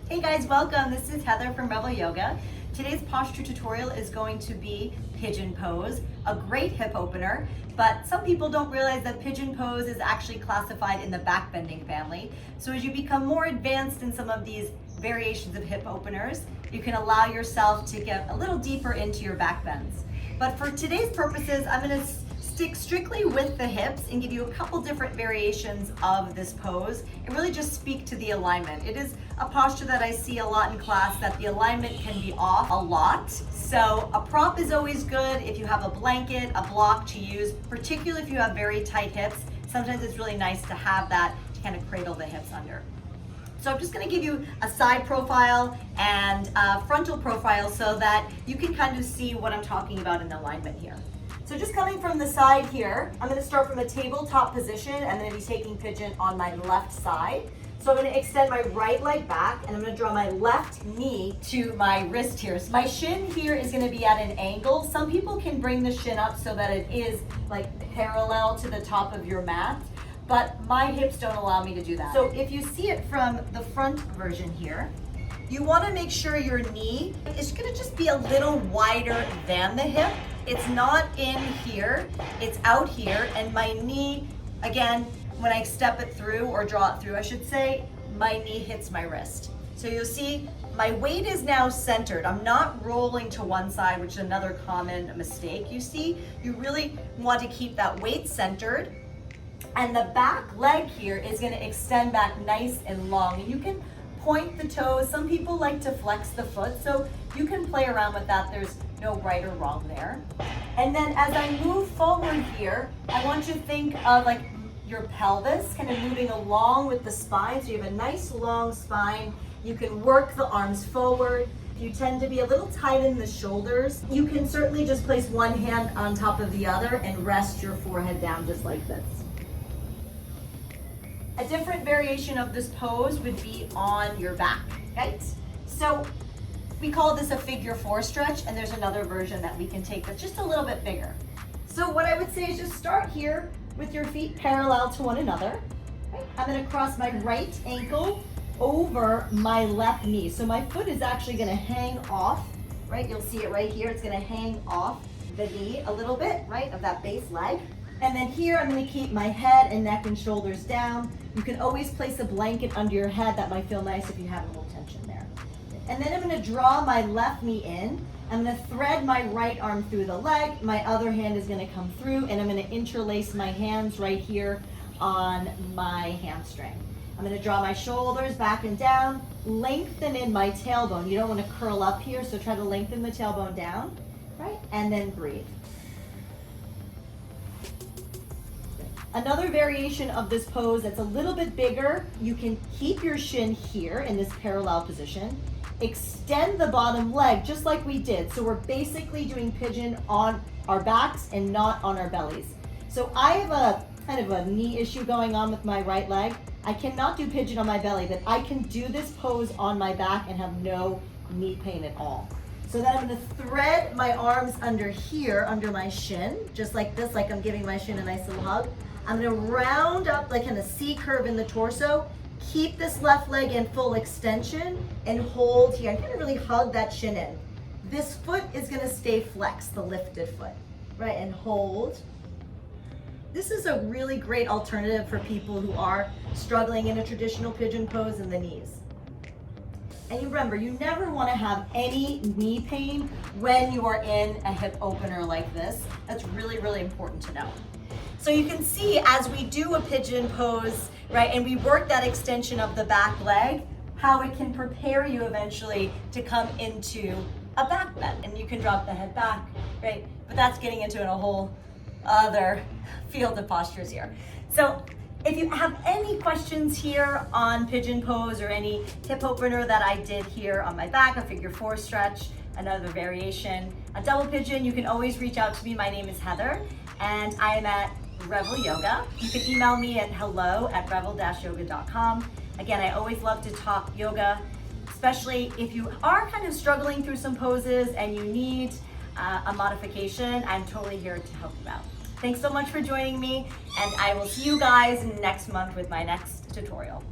Hey guys, welcome. This is Heather from Revel Yoga. Today's posture tutorial is going to be Pigeon Pose, a great hip opener, but some people don't realize that Pigeon Pose is actually classified in the backbending family. So as you become more advanced in some of these variations of hip openers, you can allow yourself to get a little deeper into your backbends. But for today's purposes, I'm going to stick strictly with the hips and give you a couple different variations of this pose and really just speak to the alignment. It is a posture that I see a lot in class that the alignment can be off a lot. So a prop is always good if you have a blanket, a block to use, particularly if you have very tight hips. Sometimes it's really nice to have that to kind of cradle the hips under. So I'm just going to give you a side profile and a frontal profile so that you can kind of see what I'm talking about in alignment here. So just coming from the side here, I'm going to start from a tabletop position and I'm going to be taking pigeon on my left side. So I'm going to extend my right leg back and I'm going to draw my left knee to my wrist here. So my shin here is going to be at an angle. Some people can bring the shin up so that it is like parallel to the top of your mat, but my hips don't allow me to do that. So if you see it from the front version here, you want to make sure your knee is going to just be a little wider than the hip. It's not in here, it's out here, and my knee, again, when I step it through, or draw it through, I should say, my knee hits my wrist. So you'll see my weight is now centered. I'm not rolling to one side, which is another common mistake you see. You really want to keep that weight centered, and the back leg here is going to extend back nice and long, and you can point the toes. Some people like to flex the foot, so you can play around with that. There's no right or wrong there. And then as I move forward here, I want you to think of like your pelvis kind of moving along with the spine. So you have a nice long spine. You can work the arms forward. If you tend to be a little tight in the shoulders, you can certainly just place one hand on top of the other and rest your forehead down just like this. A different variation of this pose would be on your back, right? So we call this a figure 4 stretch, and there's another version that we can take that's just a little bit bigger. So what I would say is just start here with your feet parallel to one another. Right? I'm gonna cross my right ankle over my left knee. So my foot is actually gonna hang off, right? You'll see it right here. It's gonna hang off the knee a little bit, right, of that base leg. And then here, I'm gonna keep my head and neck and shoulders down. You can always place a blanket under your head. That might feel nice if you have a little tension there. And then I'm gonna draw my left knee in. I'm gonna thread my right arm through the leg. My other hand is gonna come through, and I'm gonna interlace my hands right here on my hamstring. I'm gonna draw my shoulders back and down, lengthen in my tailbone. You don't wanna curl up here, so try to lengthen the tailbone down, right? And then breathe. Another variation of this pose that's a little bit bigger, you can keep your shin here in this parallel position, extend the bottom leg just like we did. So we're basically doing pigeon on our backs and not on our bellies. So I have a kind of a knee issue going on with my right leg. I cannot do pigeon on my belly, but I can do this pose on my back and have no knee pain at all. So then I'm gonna thread my arms under here, under my shin, just like this, like I'm giving my shin a nice little hug. I'm gonna round up like in a C curve in the torso, keep this left leg in full extension and hold here. I'm gonna really hug that shin in. This foot is gonna stay flexed, the lifted foot, right? And hold. This is a really great alternative for people who are struggling in a traditional pigeon pose in the knees. And you remember, you never wanna have any knee pain when you are in a hip opener like this. That's really, really important to know. So you can see as we do a pigeon pose, right, and we work that extension of the back leg, how it can prepare you eventually to come into a back bend. And you can drop the head back, right? But that's getting into a whole other field of postures here. So if you have any questions here on pigeon pose or any hip opener that I did here on my back, a figure 4 stretch, another variation, a double pigeon, you can always reach out to me. My name is Heather, and I am at Revel Yoga. You can email me at hello@revel-yoga.com. Again, I always love to talk yoga, especially if you are kind of struggling through some poses and you need a modification. I'm totally here to help you out. Thanks so much for joining me, and I will see you guys next month with my next tutorial.